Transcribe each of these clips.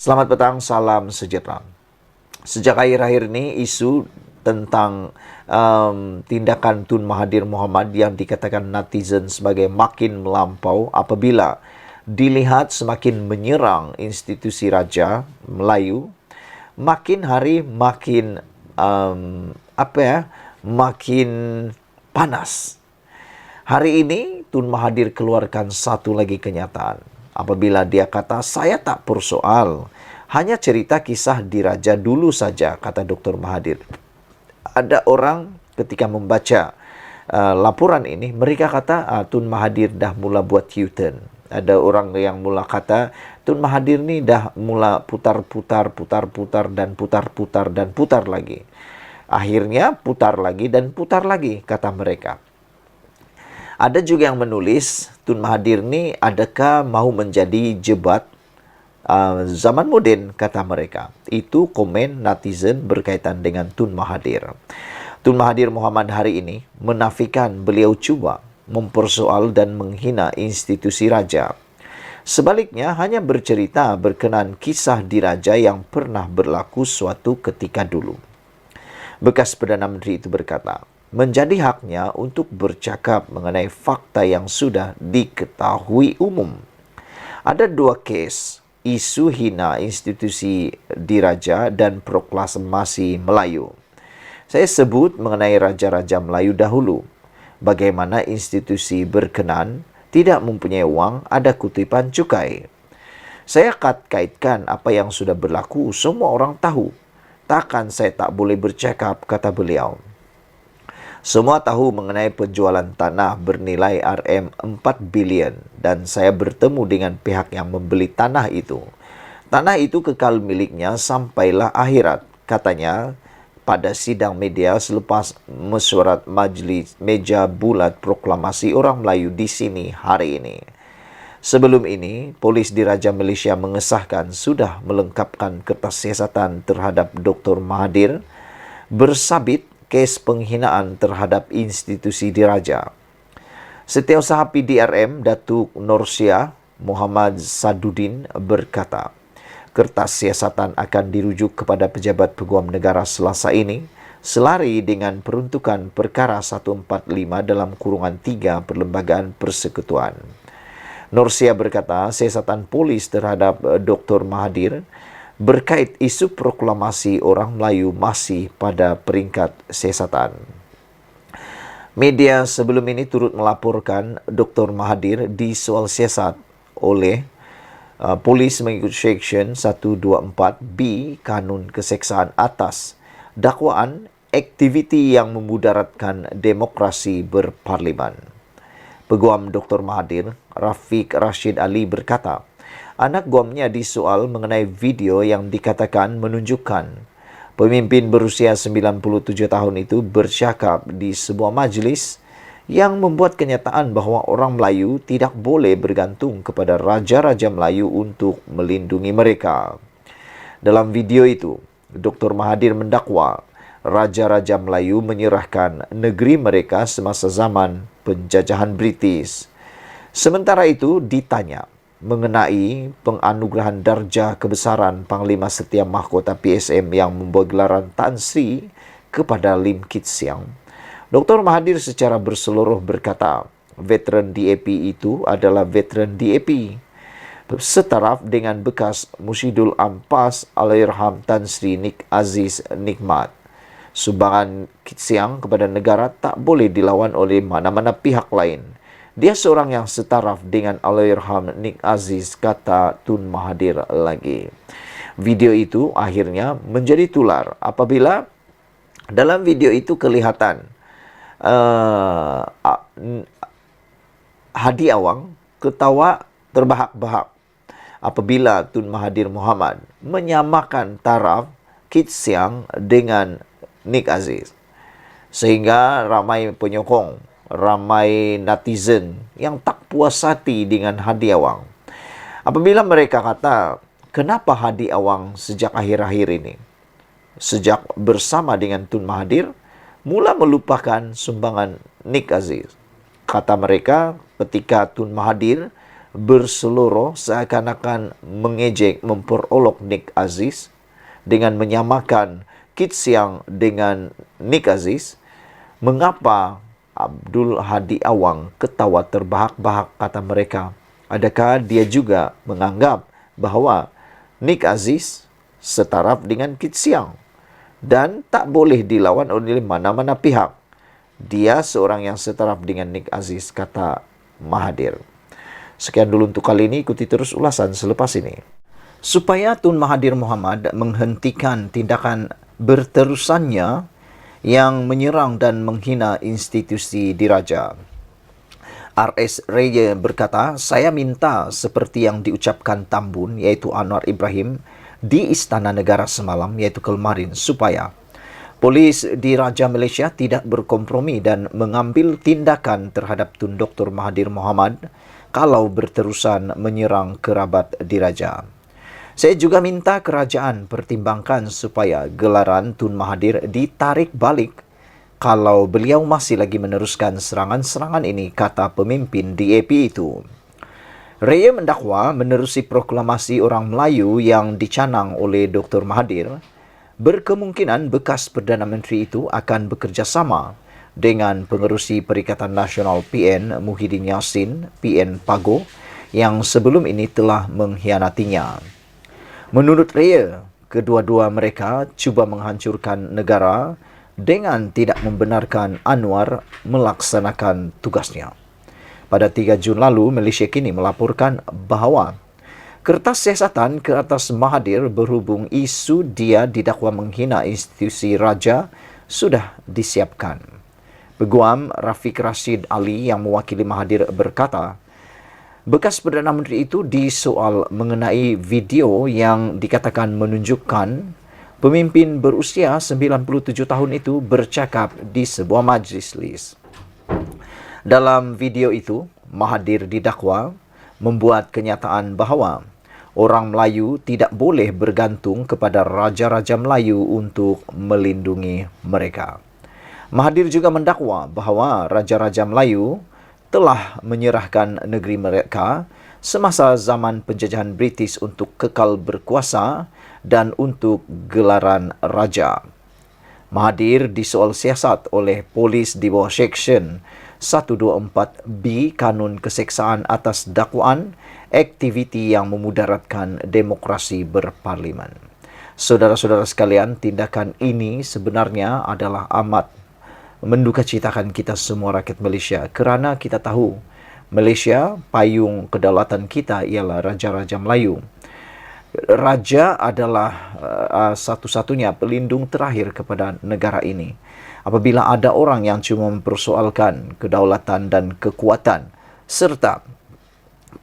Selamat petang, salam sejahtera. Sejak akhir-akhir ini isu tentang tindakan Tun Mahathir Mohamad yang dikatakan netizen sebagai makin melampau apabila dilihat semakin menyerang institusi Raja Melayu, makin hari makin makin panas. Hari ini Tun Mahathir keluarkan satu lagi kenyataan. Apabila dia kata, saya tak persoal, hanya cerita kisah diraja dulu saja, kata Dr. Mahathir. Ada orang ketika membaca laporan ini, mereka kata Tun Mahathir dah mula buat U-turn. Ada orang yang mula kata, Tun Mahathir ni dah mula putar-putar dan putar-putar dan putar lagi. Akhirnya putar lagi dan putar lagi, kata mereka. Ada juga yang menulis, Tun Mahathir ni adakah mahu menjadi jebat zaman moden, kata mereka. Itu komen netizen berkaitan dengan Tun Mahathir. Tun Mahathir Mohamad hari ini menafikan beliau cuba mempersoal dan menghina institusi raja. Sebaliknya hanya bercerita berkenaan kisah diraja yang pernah berlaku suatu ketika dulu. Bekas Perdana Menteri itu berkata, menjadi haknya untuk bercakap mengenai fakta yang sudah diketahui umum. Ada dua kes, isu hina institusi diraja dan proklamasi Melayu. Saya sebut mengenai Raja-Raja Melayu dahulu. Bagaimana institusi berkenan tidak mempunyai wang, ada kutipan cukai. Saya kaitkan apa yang sudah berlaku, semua orang tahu. Takkan saya tak boleh bercakap, kata beliau. Semua tahu mengenai penjualan tanah bernilai RM4 bilion dan saya bertemu dengan pihak yang membeli tanah itu. Tanah itu kekal miliknya sampailah akhirat, katanya pada sidang media selepas mesyuarat majlis meja bulat proklamasi orang Melayu di sini hari ini. Sebelum ini, polis Diraja Malaysia mengesahkan sudah melengkapkan kertas siasatan terhadap Dr. Mahathir bersabit kes penghinaan terhadap institusi diraja. Setiausaha PDRM Datuk Norsia Muhammad Saduddin berkata, kertas siasatan akan dirujuk kepada pejabat peguam negara Selasa ini selari dengan peruntukan perkara 145 dalam kurungan 3 Perlembagaan Persekutuan. Norsia berkata, siasatan polis terhadap Dr. Mahathir berkait isu proklamasi orang Melayu masih pada peringkat siasatan. Media sebelum ini turut melaporkan Dr. Mahathir disoal siasat oleh polis mengikut Seksyen 124B Kanun Keseksaan atas dakwaan aktiviti yang memudaratkan demokrasi berparlimen. Peguam Dr. Mahathir, Rafiq Rashid Ali berkata, anak guamnya disoal mengenai video yang dikatakan menunjukkan pemimpin berusia 97 tahun itu bercakap di sebuah majlis yang membuat kenyataan bahawa orang Melayu tidak boleh bergantung kepada Raja-Raja Melayu untuk melindungi mereka. Dalam video itu, Dr. Mahathir mendakwa Raja-Raja Melayu menyerahkan negeri mereka semasa zaman penjajahan British. Sementara itu ditanya mengenai penganugerahan darjah kebesaran Panglima Setia Mahkota PSM yang membawa gelaran Tan Sri kepada Lim Kit Siang. Dr. Mahathir secara berseluruh berkata, veteran DAP itu adalah veteran DAP. Setaraf dengan bekas Musyidul Ampas Allahyarham Tan Sri Nik Aziz Nikmat. Sumbangan Kit Siang kepada negara tak boleh dilawan oleh mana-mana pihak lain. Dia seorang yang setaraf dengan Allahyarham Nik Aziz, kata Tun Mahathir lagi. Video itu akhirnya menjadi tular apabila dalam video itu kelihatan Hadi Awang ketawa terbahak-bahak apabila Tun Mahathir Mohamad menyamakan taraf Kit Siang dengan Nik Aziz. Sehingga ramai penyokong, ramai netizen yang tak puas hati dengan Hadi Awang. Apabila mereka kata, kenapa Hadi Awang sejak akhir-akhir ini, sejak bersama dengan Tun Mahathir, mula melupakan sumbangan Nik Aziz. Kata mereka, ketika Tun Mahathir berseloroh seakan-akan mengejek, memperolok Nick Aziz dengan menyamakan Kit Siang dengan Nick Aziz. Mengapa Abdul Hadi Awang ketawa terbahak-bahak, kata mereka? Adakah dia juga menganggap bahawa Nick Aziz setaraf dengan Kit Siang dan tak boleh dilawan oleh mana-mana pihak? Dia seorang yang setaraf dengan Nick Aziz, kata Mahathir. Sekian dulu untuk kali ini, ikuti terus ulasan selepas ini. Supaya Tun Mahathir Mohamad menghentikan tindakan berterusannya yang menyerang dan menghina institusi diraja, RS Raya berkata, saya minta seperti yang diucapkan Tambun, iaitu Anwar Ibrahim, di Istana Negara semalam, iaitu kemarin, supaya polis di Raja Malaysia tidak berkompromi dan mengambil tindakan terhadap Tun Dr. Mahathir Mohamad kalau berterusan menyerang kerabat diraja. Saya juga minta kerajaan pertimbangkan supaya gelaran Tun Mahathir ditarik balik kalau beliau masih lagi meneruskan serangan-serangan ini, kata pemimpin DAP itu. Raya mendakwa menerusi proklamasi orang Melayu yang dicanang oleh Dr. Mahathir, berkemungkinan bekas Perdana Menteri itu akan bekerjasama dengan pengerusi Perikatan Nasional PN Muhyiddin Yassin, PN Pago, yang sebelum ini telah mengkhianatinya. Menurut Raya, kedua-dua mereka cuba menghancurkan negara dengan tidak membenarkan Anwar melaksanakan tugasnya. Pada 3 Jun lalu, Malaysia kini melaporkan bahawa kertas siasatan ke atas Mahathir berhubung isu dia didakwa menghina institusi raja sudah disiapkan. Peguam Rafiq Rashid Ali yang mewakili Mahathir berkata, bekas Perdana Menteri itu disoal mengenai video yang dikatakan menunjukkan pemimpin berusia 97 tahun itu bercakap di sebuah majlis. Dalam video itu, Mahathir didakwa membuat kenyataan bahawa orang Melayu tidak boleh bergantung kepada raja-raja Melayu untuk melindungi mereka. Mahathir juga mendakwa bahawa raja-raja Melayu telah menyerahkan negeri mereka semasa zaman penjajahan British untuk kekal berkuasa dan untuk gelaran raja. Mahathir disoal siasat oleh polis di bawah Seksyen 124B Kanun Keseksaan atas dakwaan aktiviti yang memudaratkan demokrasi berparlimen. Saudara-saudara sekalian, tindakan ini sebenarnya adalah amat mendukacitakan kita semua rakyat Malaysia, kerana kita tahu Malaysia, payung kedaulatan kita ialah Raja-Raja Melayu. Raja adalah satu-satunya pelindung terakhir kepada negara ini. Apabila ada orang yang cuma mempersoalkan kedaulatan dan kekuatan serta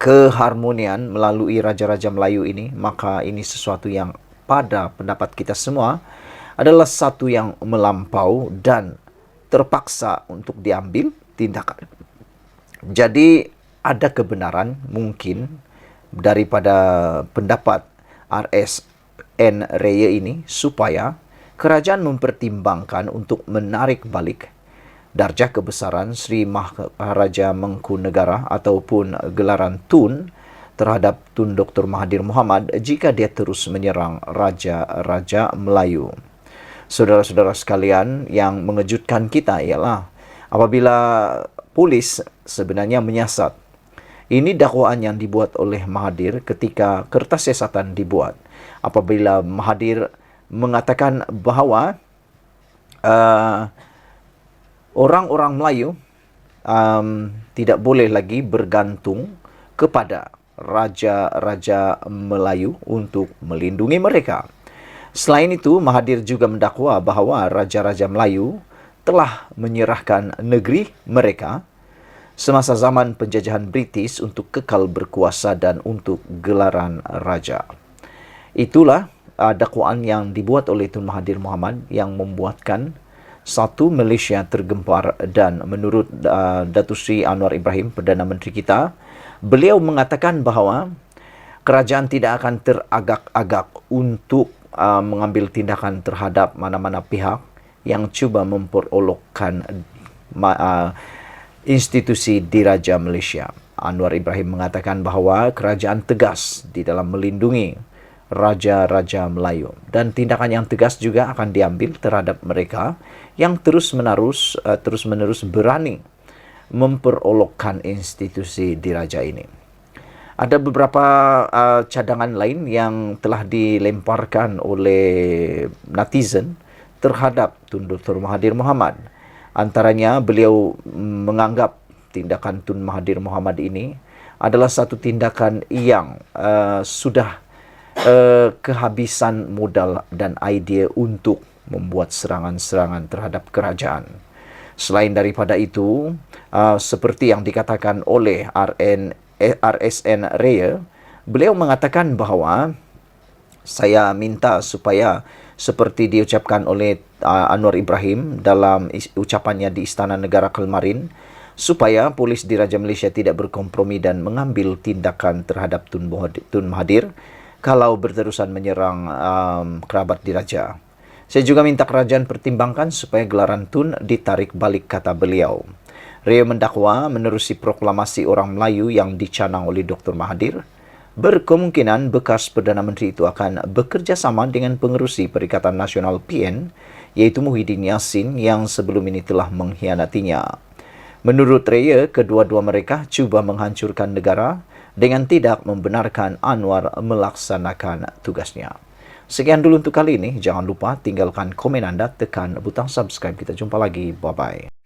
keharmonian melalui Raja-Raja Melayu ini, maka ini sesuatu yang pada pendapat kita semua adalah satu yang melampau dan terpaksa untuk diambil tindakan. Jadi ada kebenaran mungkin daripada pendapat RSN Raya ini supaya kerajaan mempertimbangkan untuk menarik balik darjah kebesaran Sri Maharaja Mangkunegara ataupun gelaran Tun terhadap Tun Dr. Mahathir Mohamad jika dia terus menyerang raja-raja Melayu. Saudara-saudara sekalian, yang mengejutkan kita ialah apabila polis sebenarnya menyiasat. Ini dakwaan yang dibuat oleh Mahathir ketika kertas siasatan dibuat. Apabila Mahathir mengatakan bahawa orang-orang Melayu tidak boleh lagi bergantung kepada raja-raja Melayu untuk melindungi mereka. Selain itu, Mahathir juga mendakwa bahawa raja-raja Melayu telah menyerahkan negeri mereka semasa zaman penjajahan British untuk kekal berkuasa dan untuk gelaran raja. Itulah dakwaan yang dibuat oleh Tun Mahathir Mohamad yang membuatkan satu Malaysia tergempar, dan menurut Datuk Seri Anwar Ibrahim, Perdana Menteri kita, beliau mengatakan bahawa kerajaan tidak akan teragak-agak untuk mengambil tindakan terhadap mana-mana pihak yang cuba memperolokkan institusi diraja Malaysia. Anwar Ibrahim mengatakan bahwa kerajaan tegas di dalam melindungi raja-raja Melayu dan tindakan yang tegas juga akan diambil terhadap mereka yang terus-menerus berani memperolokkan institusi diraja ini. Ada beberapa cadangan lain yang telah dilemparkan oleh netizen terhadap Tun Dr. Mahathir Mohamad. Antaranya beliau menganggap tindakan Tun Mahathir Mohamad ini adalah satu tindakan yang sudah kehabisan modal dan idea untuk membuat serangan-serangan terhadap kerajaan. Selain daripada itu, seperti yang dikatakan oleh RSN Raya, beliau mengatakan bahwa saya minta supaya seperti diucapkan oleh Anwar Ibrahim dalam ucapannya di Istana Negara kemarin, supaya polis di Raja Malaysia tidak berkompromi dan mengambil tindakan terhadap Tun Mahathir kalau berterusan menyerang kerabat diraja. Saya juga minta kerajaan pertimbangkan supaya gelaran Tun ditarik balik, kata beliau. Ria mendakwa menerusi proklamasi orang Melayu yang dicanang oleh Dr. Mahathir, berkemungkinan bekas Perdana Menteri itu akan bekerja sama dengan pengerusi Perikatan Nasional PN, yaitu Muhyiddin Yassin yang sebelum ini telah mengkhianatinya. Menurut Ria, kedua-dua mereka cuba menghancurkan negara dengan tidak membenarkan Anwar melaksanakan tugasnya. Sekian dulu untuk kali ini. Jangan lupa tinggalkan komen anda, tekan butang subscribe. Kita jumpa lagi. Bye-bye.